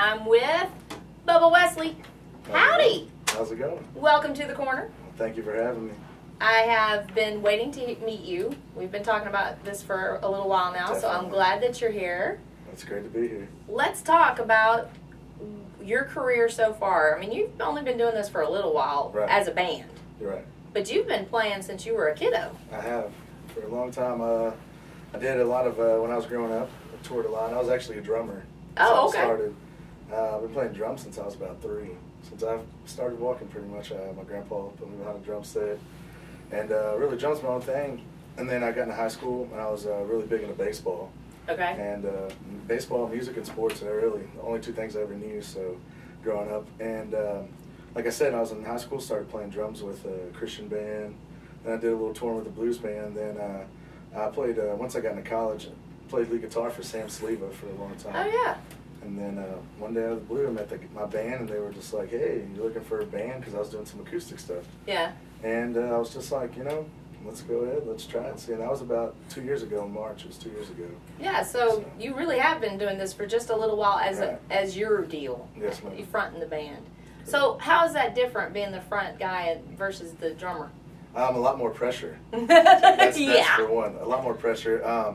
I'm with Bubba Westly. Howdy! How's it going? Welcome to the corner. Well, thank you for having me. I have been waiting to meet you. We've been talking about this for a little while now, so I'm glad that you're here. It's great to be here. Let's talk about your career so far. I mean, you've only been doing this for a little while as a band. You're right. But you've been playing since you were a kiddo. I have. For a long time. I did a lot of, when I was growing up, I toured a lot. I was actually a drummer. Oh, okay. I've been playing drums since I was about 3. Since I started walking, pretty much. My grandpa put me behind a drum set. And really, drums my own thing. And then I got into high school, and I was really big into baseball. Okay. And baseball, music, and sports are really the only 2 things I ever knew, so growing up. And like I said, I was in high school, started playing drums with a Christian band. Then I did a little tour with a blues band. Then I played, once I got into college, I played lead guitar for Sam Sleva for a long time. Oh, yeah. And then one day out of the blue, I met my band, and they were just like, hey, you looking for a band? Because I was doing some acoustic stuff. Yeah. And I was just like, you know, let's go ahead, let's try it. See, and that was about 2 years ago in March. It was 2 years ago. Yeah, so you really have been doing this for just a little while as your deal. Yes, ma'am. You fronting the band. So how is that different, being the front guy versus the drummer? A lot more pressure. That's Yeah. for one. A lot more pressure.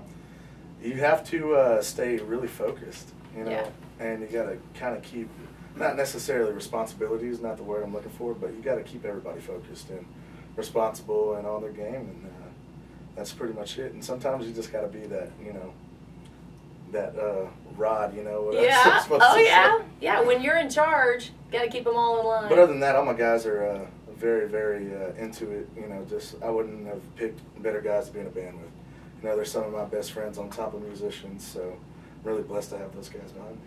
You have to stay really focused, you know, Yeah. and you got to kind of keep, not necessarily responsibilities, not the word I'm looking for, but you got to keep everybody focused and responsible and on their game, and that's pretty much it. And sometimes you just got to be that, you know, that rod, you know. Yeah. Oh, yeah. Yeah, when you're in charge, got to keep them all in line. But other than that, all my guys are very, very into it. You know, just I wouldn't have picked better guys to be in a band with. You know, they're some of my best friends on top of musicians, so I'm really blessed to have those guys behind me.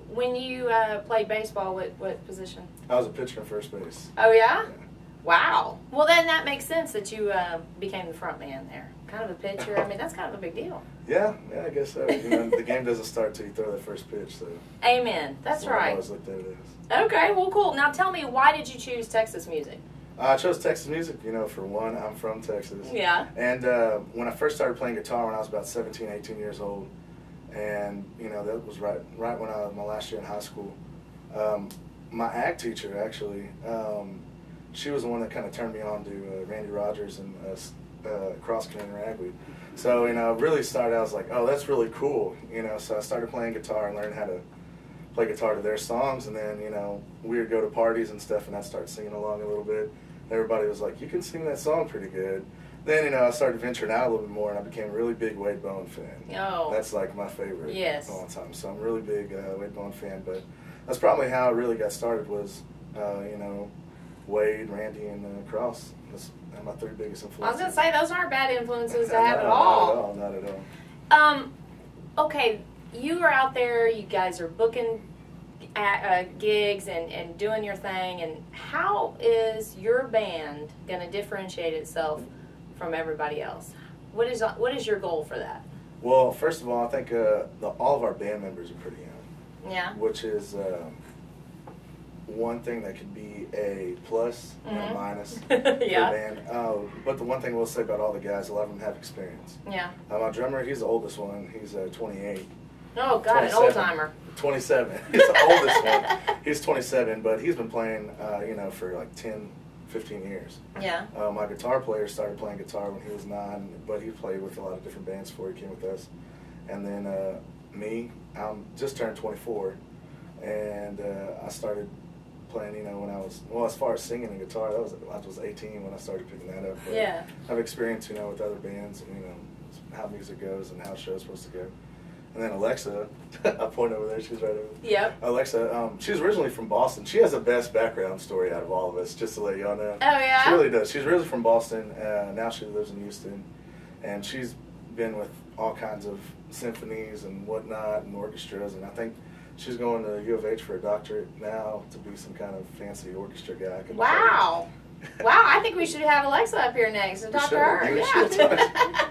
When you played baseball, what position? I was a pitcher in first base. Oh, yeah? Wow. Well, then that makes sense that you became the front man there. Kind of a pitcher. I mean, that's kind of a big deal. Yeah, I guess so. You know, the game doesn't start till you throw that first pitch. So. Amen. That's right. I always looked at it as. Okay, well, cool. Now tell me, why did you choose Texas music? I chose Texas music, you know, for one. I'm from Texas. Yeah. And when I first started playing guitar when I was about 17, 18 years old, and, you know, that was right when I was my last year in high school, my act teacher, actually, she was the one that kind of turned me on to Randy Rogers and cross country and ragweed. So, you know, really started, I was like, oh, that's really cool, you know, so I started playing guitar and learned how to play guitar to their songs, and then, you know, we would go to parties and stuff, and I'd start singing along a little bit. Everybody was like, you can sing that song pretty good. Then, you know, I started venturing out a little bit more, and I became a really big Wade Bowen fan. Oh. That's like my favorite of all the time. So I'm a really big Wade Bowen fan, but that's probably how I really got started was, you know, Wade, Randy, and Cross. That's my 3 biggest influences. I was going to say, those aren't bad influences to have at all. Not at all. Okay, you are out there, you guys are booking gigs and doing your thing, and how is your band going to differentiate itself from everybody else? What is your goal for that? Well, first of all, I think all of our band members are pretty young. Yeah. Which is one thing that could be a plus and a minus for a band. But the one thing we'll say about all the guys, a lot of them have experience. Yeah. My drummer, he's the oldest one. He's 28. Oh, God, an old-timer. 27. He's the oldest one. He's 27, but he's been playing, you know, for like 10, 15 years. Yeah. My guitar player started playing guitar when he was 9, but he played with a lot of different bands before he came with us. And then me, I'm just turned 24, and I started playing, you know, when I was, well, as far as singing and guitar, I was 18 when I started picking that up. But yeah. I've experienced, you know, with other bands, and, you know, how music goes and how show's supposed to go. And then Alexa, I point over there, she's right over there. Yep. Alexa, she's originally from Boston. She has the best background story out of all of us, just to let y'all know. Oh, yeah? She really does. She's originally from Boston. Now she lives in Houston. And she's been with all kinds of symphonies and whatnot and orchestras. And I think she's going to U of H for a doctorate now to be some kind of fancy orchestra guy. Wow. Wow, I think we should have Alexa up here next and talk to her. Yeah.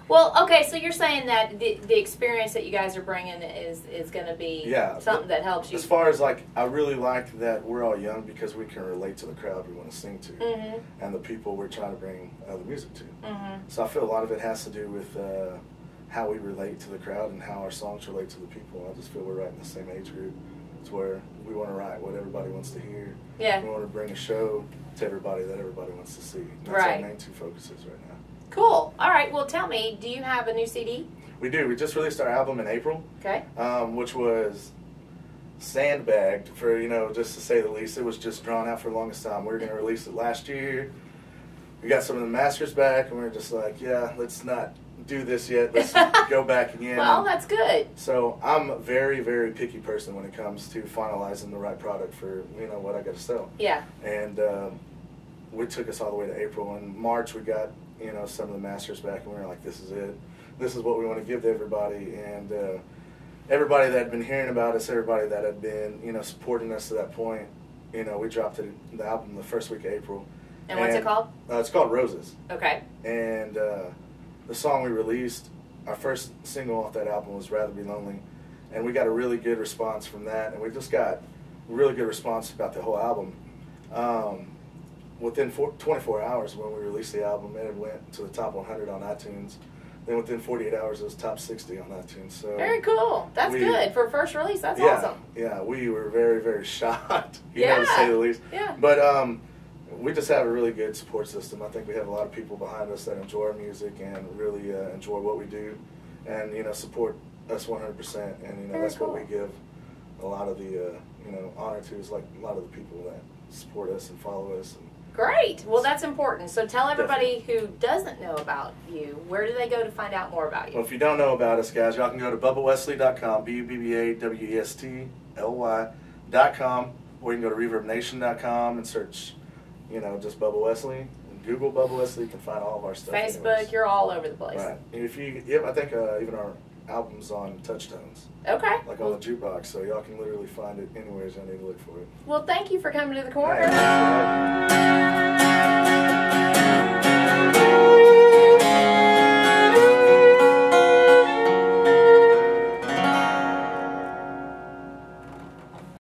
Well, okay, so you're saying that the experience that you guys are bringing is going to be something that helps you. As far as, like, I really like that we're all young because we can relate to the crowd we want to sing to and the people we're trying to bring the music to. So I feel a lot of it has to do with how we relate to the crowd and how our songs relate to the people. I just feel we're right in the same age group. It's where we want to write what everybody wants to hear. Yeah. We want to bring a show to everybody that everybody wants to see. That's right. our main two focuses right now. Cool. All right. Well, tell me, do you have a new CD? We do. We just released our album in April. Okay. Which was sandbagged, for, just to say the least. It was just drawn out for the longest time. We were going to release it last year. We got some of the masters back, and we were just like, yeah, let's not do this yet. Let's go back again. Well, that's good. So I'm a very, very picky person when it comes to finalizing the right product for, what I got to sell. Yeah. And it took us all the way to April. In March, we got, some of the masters back, and we were like, this is it. This is what we want to give to everybody. And everybody that had been hearing about us, everybody that had been, supporting us to that point, we dropped the album the first week of April. And what's it called? It's called Roses. Okay. And the song we released, our first single off that album was Rather Be Lonely. And we got a really good response from that. And we just got really good response about the whole album. Within 24 hours when we released the album, it went to the top 100 on iTunes. Then within 48 hours, it was top 60 on iTunes. So very cool. That's good for a first release. That's awesome. Yeah, we were very, very shocked, to say the least. Yeah. But we just have a really good support system. I think we have a lot of people behind us that enjoy our music and really enjoy what we do, and support us 100%. And that's cool. what we give a lot of the honor to, is like a lot of the people that support us and follow us. And great. Well, that's important. So tell everybody who doesn't know about you, where do they go to find out more about you? Well, if you don't know about us, guys, y'all can go to BubbaWestly.com, BubbaWestly.com, or you can go to ReverbNation.com and search, just Bubba Westly. And Google Bubba Westly, you can find all of our stuff. Facebook, anyways. You're all over the place. Right. And I think even our album's on Touchstones. Okay. Like on the jukebox, so y'all can literally find it anywhere y'all need to look for it. Well, thank you for coming to the corner. Right.